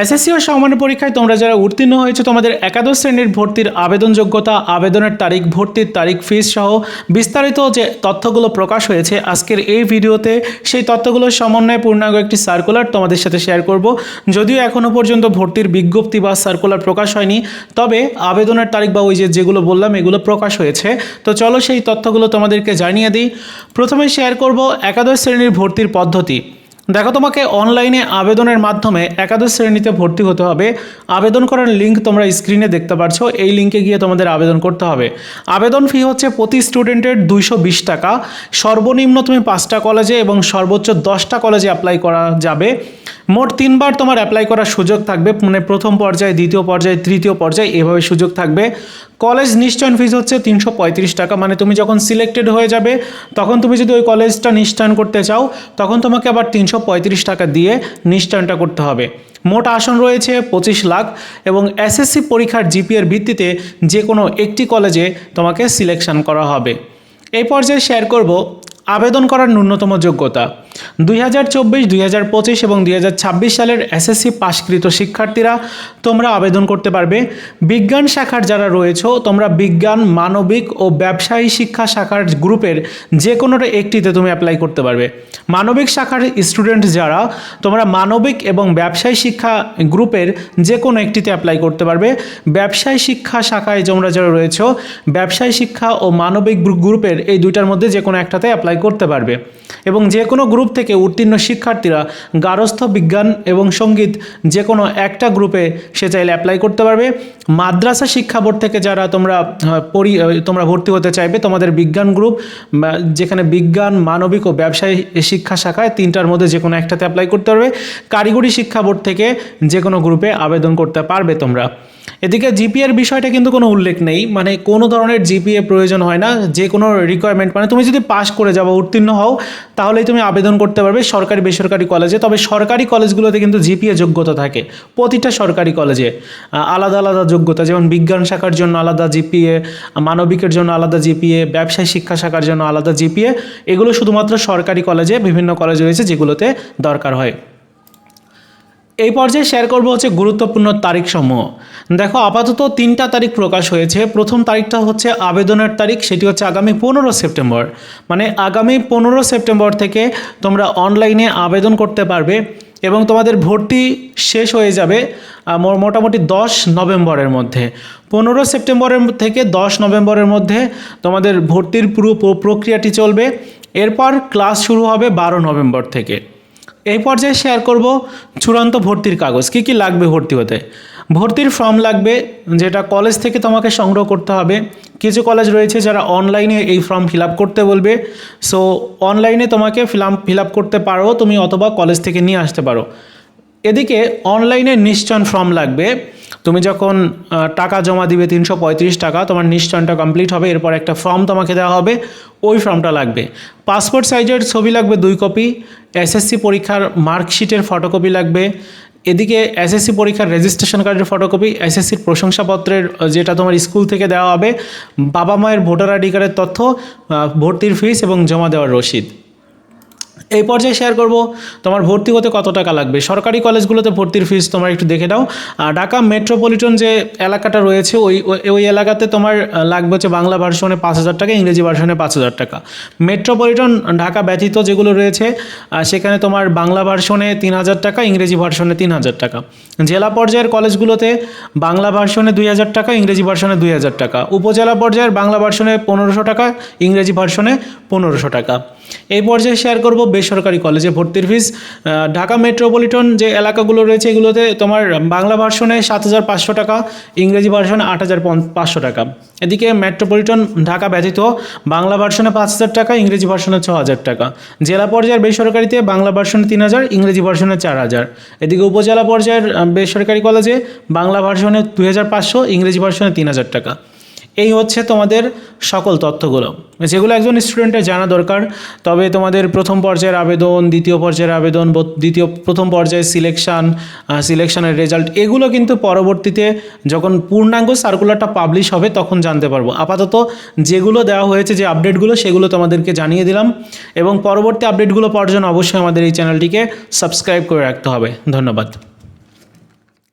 SSC ও সামান্য পরীক্ষায় তোমরা যারা উত্তীর্ণ হয়েছে তোমাদের একাদশ শ্রেণীর ভর্তির আবেদন যোগ্যতা, আবেদনের তারিখ, ভর্তির তারিখ, ফিস সহ বিস্তারিত যে তথ্যগুলো প্রকাশ হয়েছে আজকের এই ভিডিওতে সেই তথ্যগুলোর সমন্বয়ে পূর্ণাঙ্গ একটি সার্কুলার তোমাদের সাথে শেয়ার করব। যদিও এখনও পর্যন্ত ভর্তির বিজ্ঞপ্তি বা সার্কুলার প্রকাশ হয়নি, তবে আবেদনের তারিখ বা ওই যেগুলো বললাম এগুলো প্রকাশ হয়েছে। তো চলো সেই তথ্যগুলো তোমাদেরকে জানিয়ে দিই। প্রথমে শেয়ার করব একাদশ শ্রেণীর ভর্তির পদ্ধতি। দেখো, তোমাকে অনলাইনে আবেদনের মাধ্যমে একাদশ শ্রেণীতে ভর্তি হতে হবে। আবেদন করার লিঙ্ক তোমরা স্ক্রিনে দেখতে পাচ্ছ, এই লিঙ্কে গিয়ে তোমাদের আবেদন করতে হবে। আবেদন ফি হচ্ছে প্রতি স্টুডেন্টের 220 টাকা। সর্বনিম্ন তুমি 5টা কলেজে এবং সর্বোচ্চ 10টা কলেজে অ্যাপ্লাই করা যাবে। মোট 3বার তোমার অ্যাপ্লাই করার সুযোগ থাকবে, মানে প্রথম পর্যায়ে, দ্বিতীয় পর্যায়ে, তৃতীয় পর্যায়ে, এভাবে সুযোগ থাকবে। কলেজ নিশ্চয়ন ফিস হচ্ছে 335 টাকা, মানে তুমি যখন সিলেক্টেড হয়ে যাবে তখন তুমি যদি ওই কলেজটা নিশ্চয়ন করতে চাও তখন তোমাকে আবার 335 টাকা দিয়ে নিশ্চয়নটা করতে হবে। মোট আসন রয়েছে 25 লাখ এবং এসএসসি পরীক্ষার জিপিএর ভিত্তিতে যে কোনো একটি কলেজে তোমাকে সিলেকশন করা হবে। এই পর্যায়ে শেয়ার করব আবেদন করার ন্যূনতম যোগ্যতা। 2024, 2025 এবং 2026 সালের এসএসসি পাশকৃত শিক্ষার্থীরা তোমরা আবেদন করতে পারবে। বিজ্ঞান শাখার যারা রয়েছে তোমরা বিজ্ঞান, মানবিক ও ব্যবসায়ী শিক্ষা শাখার গ্রুপের যে কোনো একটিতে তুমি অ্যাপ্লাই করতে পারবে। মানবিক শাখার স্টুডেন্ট যারা তোমরা মানবিক এবং ব্যবসায়ী শিক্ষা গ্রুপের যে কোনো একটিতে অ্যাপ্লাই করতে পারবে। ব্যবসায়ী শিক্ষা শাখায় তোমরা যারা রয়েছে ব্যবসায়ী শিক্ষা ও মানবিক গ্রুপের এই দুইটার মধ্যে যে কোনো একটাতে অ্যাপ্লাই করতে পারবে। এবং যে কোনো গ্রুপ থেকে উত্তীর্ণ শিক্ষার্থীরা গার্হস্থ্য বিজ্ঞান এবং সঙ্গীত যে কোনো একটা গ্রুপে সে চাইলে অ্যাপ্লাই করতে পারবে। মাদ্রাসা শিক্ষা বোর্ড থেকে যারা তোমরা ভর্তি হতে চাইবে তোমাদের বিজ্ঞান গ্রুপ, যেখানে বিজ্ঞান, মানবিক ও ব্যবসায়ী শিক্ষা শাখায় 3টার মধ্যে যে কোনো একটাতে অ্যাপ্লাই করতে পারবে। কারিগরি শিক্ষা বোর্ড থেকে যে কোনো গ্রুপে আবেদন করতে পারবে তোমরা। এদিকে জিপিএর বিষয়টা কিন্তু কোনো উল্লেখ নেই, মানে কোনো ধরনের জিপিএ প্রয়োজন হয় না। যে কোনো রিকোয়ারমেন্ট, মানে তুমি যদি পাস করে যাও, উত্তীর্ণ হও, তাহলেই তুমি আবেদন করতে পারবে সরকারি বেসরকারি কলেজে। তবে সরকারি কলেজগুলোতে কিন্তু জিপিএ যোগ্যতা থাকে, প্রতিটা সরকারি কলেজে আলাদা আলাদা যোগ্যতা, যেমন বিজ্ঞান শাখার জন্য আলাদা জিপিএ, মানবিকের জন্য আলাদা জিপিএ, ব্যবসায় শিক্ষা শাখার জন্য আলাদা জিপিএ। এগুলো শুধুমাত্র সরকারি কলেজে, বিভিন্ন কলেজ রয়েছে যেগুলোতে দরকার হয়। এই পর্যায়ে শেয়ার করবো হচ্ছে গুরুত্বপূর্ণ তারিখসমূহ। দেখো, আপাতত 3টা তারিখ প্রকাশ হয়েছে। প্রথম তারিখটা হচ্ছে আবেদনের তারিখ, সেটি হচ্ছে আগামী 15 সেপ্টেম্বর। মানে আগামী 15 সেপ্টেম্বর থেকে তোমরা অনলাইনে আবেদন করতে পারবে এবং তোমাদের ভর্তি শেষ হয়ে যাবে মোটামুটি 10 নভেম্বরের মধ্যে। 15 সেপ্টেম্বরের থেকে 10 নভেম্বরের মধ্যে তোমাদের ভর্তির পুরো প্রক্রিয়াটি চলবে। এরপর ক্লাস শুরু হবে 12 নভেম্বর থেকে। এই পর্যায়ে শেয়ার করব চূড়ান্ত ভর্তির কাগজ। কী কী লাগবে ভর্তি হতে। ভর্তির ফর্ম লাগবে, যেটা কলেজ থেকে তোমাকে সংগ্রহ করতে হবে। কিছু কলেজ রয়েছে যারা অনলাইনে এই ফর্ম ফিল আপ করতে বলবে, সো অনলাইনে তোমাকে ফিল আপ করতে পারো তুমি, অথবা কলেজ থেকে নিয়ে আসতে পারো। এদিকে অনলাইনে নিশ্চয়ন ফর্ম লাগবে। তুমি যখন টাকা জমা দিবে 335 টাকা, তোমার নিশ্চয়নটা কমপ্লিট হবে, এরপর একটা ফর্ম তোমাকে দেওয়া হবে, ওই ফর্মটা লাগবে। পাসপোর্ট সাইজের ছবি লাগবে 2 কপি। এসএসসি পরীক্ষার মার্কশিটের ফটোকপি লাগবে। এদিকে এসএসসি পরীক্ষার রেজিস্ট্রেশন কার্ডের ফটোকপি, এসএসসির প্রশংসাপত্রের যেটা তোমার স্কুল থেকে দেওয়া হবে, বাবা মায়ের ভোটার আইডি কার্ডের তথ্য, ভর্তির ফিস এবং জমা দেওয়ার রসিদ। এই পর্যায়ে শেয়ার করব তোমার ভর্তি হতে কত টাকা লাগবে। সরকারি কলেজগুলোতে ভর্তির ফিস তোমরা একটু দেখে নাও। ঢাকা মেট্রোপলিটন যে এলাকাটা রয়েছে ওই এলাকাতে তোমার লাগবে হচ্ছে বাংলা ভার্সনে 5,000 টাকা, ইংরেজি ভার্সনে 5,000 টাকা। মেট্রোপলিটন ঢাকা ব্যতীত যেগুলো রয়েছে সেখানে তোমার বাংলা ভার্সনে 3,000 টাকা, ইংরেজি ভার্সনে 3,000 টাকা। জেলা পর্যায়ের কলেজগুলোতে বাংলা ভার্সনে 2,000 টাকা, ইংরেজি ভার্সনে 2,000 টাকা। উপজেলা পর্যায়ের বাংলা ভার্সনে 1,500 টাকা, ইংরেজি ভার্সনে 1,500 টাকা। এই পর্যায়ে শেয়ার করব বেসরকারি কলেজে ভর্তির ফিস। ঢাকা মেট্রোপলিটন যে এলাকাগুলো রয়েছে এগুলোতে তোমার বাংলা ভার্সনে 7,500 টাকা, ইংরেজি ভার্সনে 8,500 টাকা। এদিকে মেট্রোপলিটন ঢাকা ব্যতীত বাংলা ভার্সনে 5,000 টাকা, ইংরেজি ভার্সনে 6,000 টাকা। জেলা পর্যায়ের বেসরকারিতে বাংলা ভার্সনে 3,000, ইংরেজি ভার্সনে 4,000। এদিকে উপজেলা পর্যায়ের বেসরকারি কলেজে বাংলা ভার্সনে 2,500, ইংরেজি ভার্সনে 3,000 টাকা। এই হচ্ছে তোমাদের সকল তথ্যগুলো, যেগুলো একজন স্টুডেন্টের জানা দরকার। তবে তোমাদের প্রথম পর্যায়ের আবেদন, দ্বিতীয় পর্যায়ের আবেদন, প্রথম পর্যায়ে সিলেকশনের রেজাল্ট, এগুলো কিন্তু পরবর্তীতে যখন পূর্ণাঙ্গ সার্কুলারটা পাবলিশ হবে তখন জানতে পারবো। আপাতত যেগুলো দেওয়া হয়েছে, যে আপডেটগুলো, সেগুলো তোমাদেরকে জানিয়ে দিলাম। এবং পরবর্তী আপডেটগুলো পাওয়ার জন্য অবশ্যই আমাদের এই চ্যানেলটিকে সাবস্ক্রাইব করে রাখতে হবে। ধন্যবাদ।